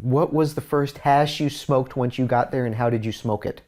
What was the first hash you smoked once you got there, and how did you smoke it?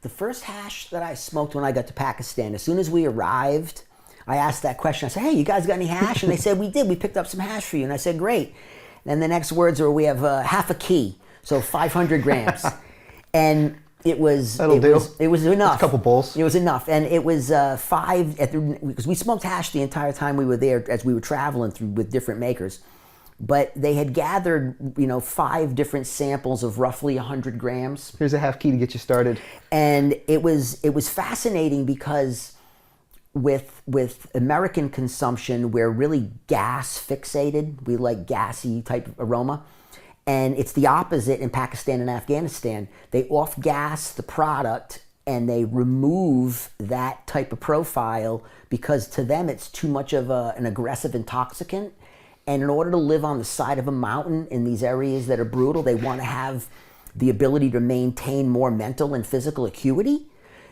The first hash that I smoked when I got to Pakistan, as soon as we arrived, I asked that question. I said, hey, you guys got any hash? And they said, we did. We picked up some hash for you. And I said, great. And the next words were, we have half a key, so 500 grams. And it was enough. That's a couple bowls. It was enough. And it was because we smoked hash the entire time we were there as we were traveling through with different makers. But they had gathered, 5 different samples of roughly 100 grams. Here's a half key to get you started. And it was fascinating because with American consumption, we're really gas fixated. We like gassy type of aroma. And it's the opposite in Pakistan and Afghanistan. They off-gas the product and they remove that type of profile because to them it's too much of an aggressive intoxicant. And in order to live on the side of a mountain in these areas that are brutal, they want to have the ability to maintain more mental and physical acuity.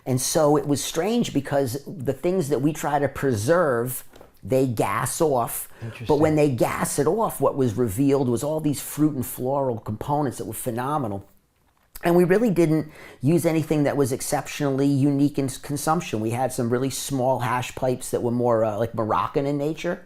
And so it was strange because the things that we try to preserve, they gas off. But when they gas it off, what was revealed was all these fruit and floral components that were phenomenal. And we really didn't use anything that was exceptionally unique in consumption. We had some really small hash pipes that were more like Moroccan in nature.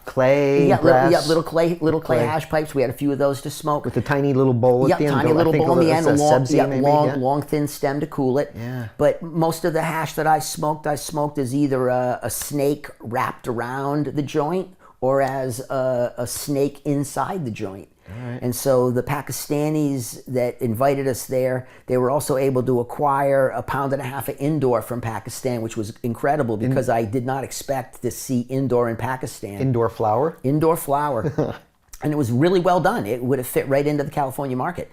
Clay, little clay hash pipes. We had a few of those to smoke. With a tiny little bowl at the end. Tiny little bowl in the end, long thin stem to cool it. Yeah. But most of the hash that I smoked as either a snake wrapped around the joint or as a snake inside the joint. Right. And so the Pakistanis that invited us there, they were also able to acquire 1.5 pounds of indoor from Pakistan, which was incredible because I did not expect to see indoor in Pakistan. Indoor flower? Indoor flower. And it was really well done. It would have fit right into the California market.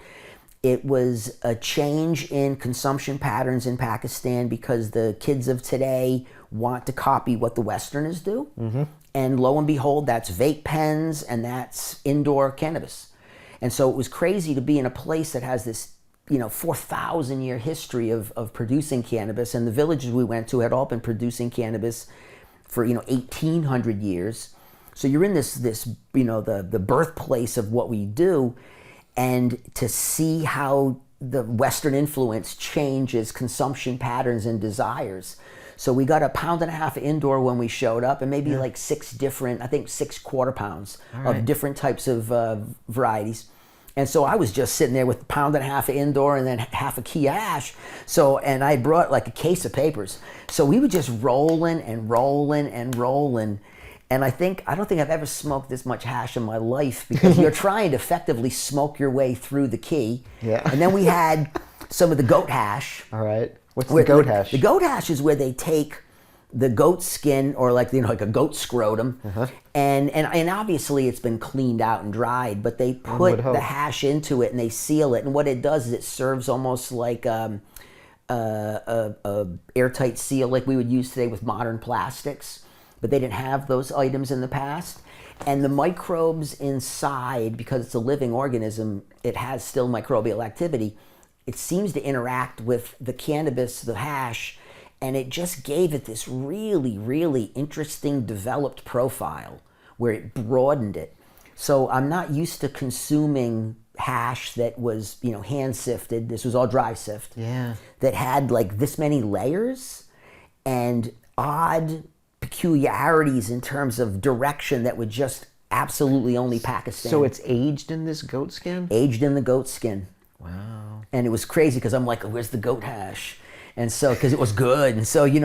It was a change in consumption patterns in Pakistan because the kids of today want to copy what the Westerners do. Mm-hmm. And lo and behold, that's vape pens and that's indoor cannabis. And so it was crazy to be in a place that has this, 4,000 year history of producing cannabis. And the villages we went to had all been producing cannabis for, 1,800 years. So you're in this the birthplace of what we do. And to see how the Western influence changes consumption patterns and desires. So we got 1.5 pounds indoor when we showed up, and maybe like 6 quarter pounds of different types of varieties. And so I was just sitting there with 1.5 pounds indoor and then half a key of hash. So, and I brought like a case of papers. So we were just rolling and rolling and rolling. And I don't think I've ever smoked this much hash in my life because you're trying to effectively smoke your way through the key. Yeah. And then we had some of the goat hash. All right. What's the goat hash? The goat hash is where they take the goat skin or like a goat scrotum, and obviously it's been cleaned out and dried, but they put the hash into it and they seal it. And what it does is it serves almost like a airtight seal like we would use today with modern plastics, but they didn't have those items in the past. And the microbes inside, because it's a living organism, it has still microbial activity. It seems to interact with the cannabis, the hash, and it just gave it this really, really interesting developed profile where it broadened it. So I'm not used to consuming hash that was, hand sifted. This was all dry sift. Yeah. That had like this many layers and odd peculiarities in terms of direction that would just absolutely only Pakistan. So it's aged in this goat skin? Aged in the goat skin. Wow. And it was crazy because I'm like, where's the goat hash? And so, because it was good, and so you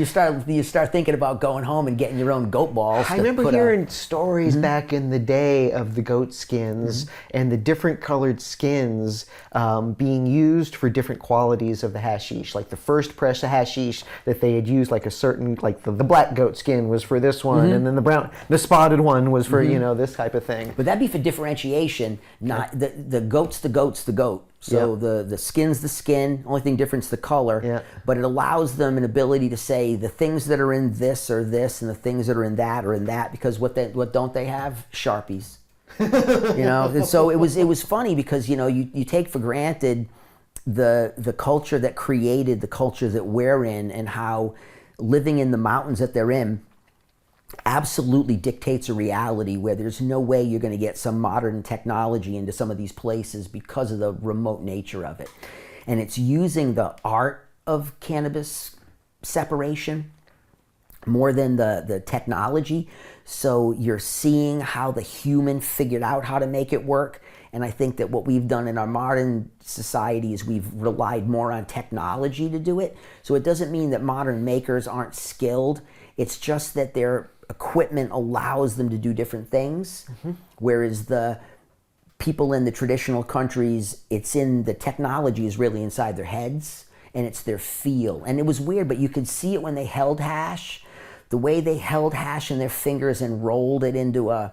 start thinking about going home and getting your own goat balls. I remember hearing stories back in the day of the goat skins and the different colored skins being used for different qualities of the hashish. Like the first press of hashish that they had used, like a certain, like the black goat skin was for this one, and then the spotted one was for this type of thing. But that'd be for differentiation. Not the goat's the goat. So the skin's the skin, only thing different is the color, but it allows them an ability to say the things that are in this are this and the things that are in that are in that, because what don't they have? Sharpies. And so it was funny because you take for granted the culture that created the culture that we're in and how living in the mountains that they're in, absolutely dictates a reality where there's no way you're going to get some modern technology into some of these places because of the remote nature of it. And it's using the art of cannabis separation more than the technology. So you're seeing how the human figured out how to make it work. And I think that what we've done in our modern society is we've relied more on technology to do it. So it doesn't mean that modern makers aren't skilled. It's just that their equipment allows them to do different things. Whereas the people in the traditional countries, it's in the technology is really inside their heads and it's their feel. And it was weird, but you could see it when they held hash. The way they held hash in their fingers and rolled it into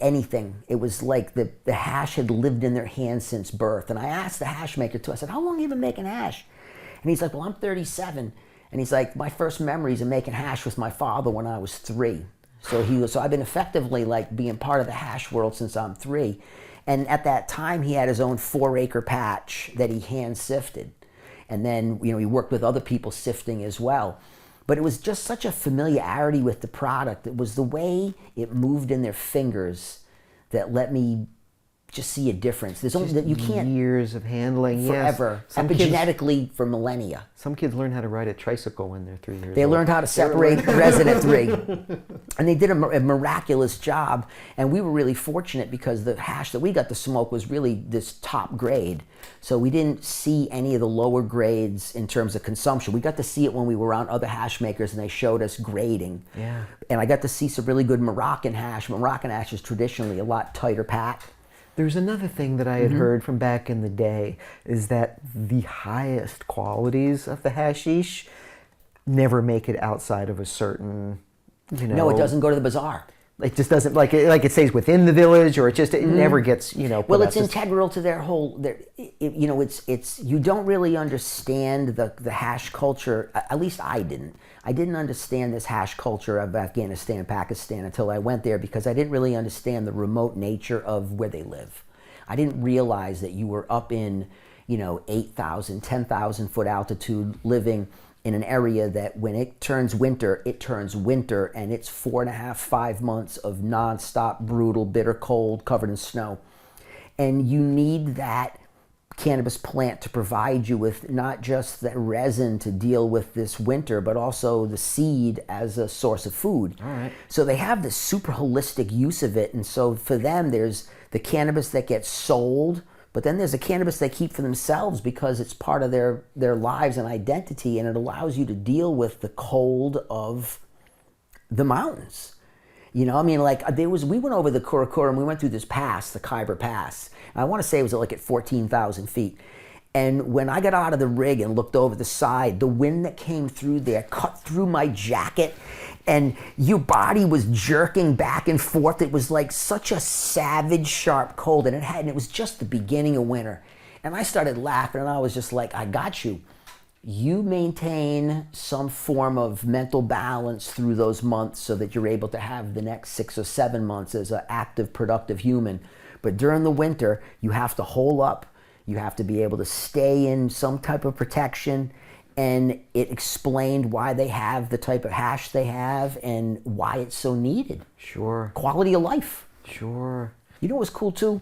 anything. It was like the hash had lived in their hands since birth. And I asked the hash maker too, I said, how long have you been making hash? And he's like, well, I'm 37. And he's like, my first memories of making hash was my father when I was 3. So I've been effectively like being part of the hash world since I'm 3. And at that time, he had his own 4-acre patch that he hand sifted. And then, he worked with other people sifting as well. But it was just such a familiarity with the product. It was the way it moved in their fingers that let me just see a difference. There's only that you can't years of handling forever, yes. epigenetically for millennia. Some kids learn how to ride a tricycle when they're 3 years old. They learned how to separate resin at 3. And they did a miraculous job. And we were really fortunate because the hash that we got to smoke was really this top grade. So we didn't see any of the lower grades in terms of consumption. We got to see it when we were around other hash makers and they showed us grading. Yeah. And I got to see some really good Moroccan hash. Moroccan hash is traditionally a lot tighter pack. There's another thing that I had heard from back in the day is that the highest qualities of the hashish never make it outside of a certain, No, it doesn't go to the bazaar. It just doesn't, like it stays within the village, or it never gets, put Well, out. it's integral to their whole, it's you don't really understand the hash culture, at least I didn't. I didn't understand this hash culture of Afghanistan, Pakistan until I went there because I didn't really understand the remote nature of where they live. I didn't realize that you were up in, 8,000, 10,000 foot altitude living in an area that when it turns winter, and it's 4.5, 5 months of nonstop, brutal, bitter cold covered in snow. And you need that cannabis plant to provide you with not just the resin to deal with this winter, but also the seed as a source of food. All right. So they have this super holistic use of it. And so for them, there's the cannabis that gets sold, but then there's the cannabis they keep for themselves because it's part of their lives and identity, and it allows you to deal with the cold of the mountains. We went over the Kurokura and we went through this pass, the Khyber Pass. And I want to say it was at 14,000 feet. And when I got out of the rig and looked over the side, the wind that came through there cut through my jacket and your body was jerking back and forth. It was like such a savage, sharp cold. And it was just the beginning of winter. And I started laughing and I was just like, I got you. You maintain some form of mental balance through those months so that you're able to have the next 6 or 7 months as an active, productive human. But during the winter, you have to hole up. You have to be able to stay in some type of protection. And it explained why they have the type of hash they have and why it's so needed. Sure. Quality of life. Sure. You know what was cool too?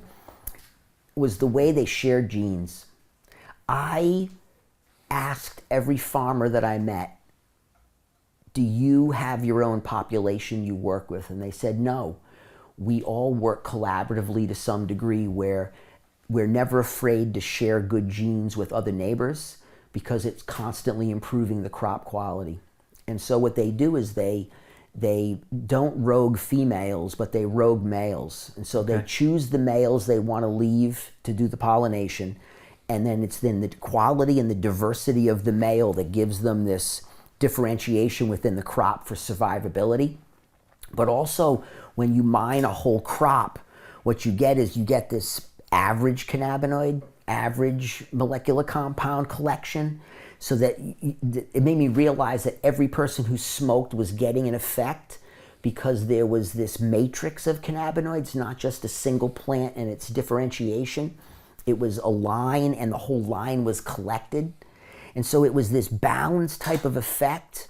Was the way they shared genes. I asked every farmer that I met, do you have your own population you work with? And they said, no. We all work collaboratively to some degree where we're never afraid to share good genes with other neighbors because it's constantly improving the crop quality. And so what they do is they don't rogue females, but they rogue males. And so they choose the males they want to leave to do the pollination. And then it's then the quality and the diversity of the male that gives them this differentiation within the crop for survivability. But also, when you mine a whole crop, what you get is this average cannabinoid, average molecular compound collection, so that it made me realize that every person who smoked was getting an effect because there was this matrix of cannabinoids, not just a single plant and its differentiation. It was a line and the whole line was collected. And so it was this balanced type of effect.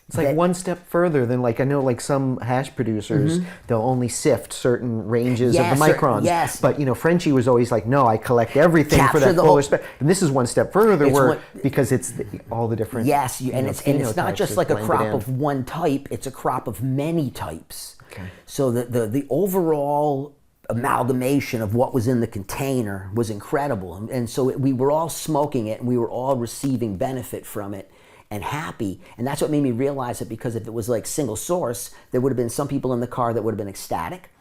It's like one step further than, like, I know, like, some hash producers, they'll only sift certain ranges of the microns. Yes. But, you know, Frenchie was always like, no, I collect everything for Capture that the fuller whole- spectrum. And this is one step further where, one- because it's all the different Yes, and it's not just like a crop in. of one type, it's a crop of many types. Okay. So the overall amalgamation of what was in the container was incredible. And so we were all smoking it, and we were all receiving benefit from it and happy. And that's what made me realize it, because if it was like single source, there would have been some people in the car that would have been ecstatic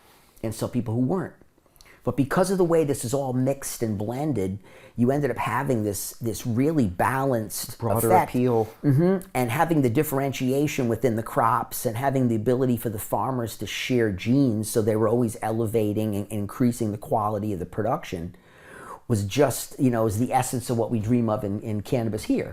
and some people who weren't. But because of the way this is all mixed and blended, you ended up having this really balanced broader effect. appeal. And having the differentiation within the crops, and having the ability for the farmers to share genes, so they were always elevating and increasing the quality of the production, was just, is the essence of what we dream of in cannabis here.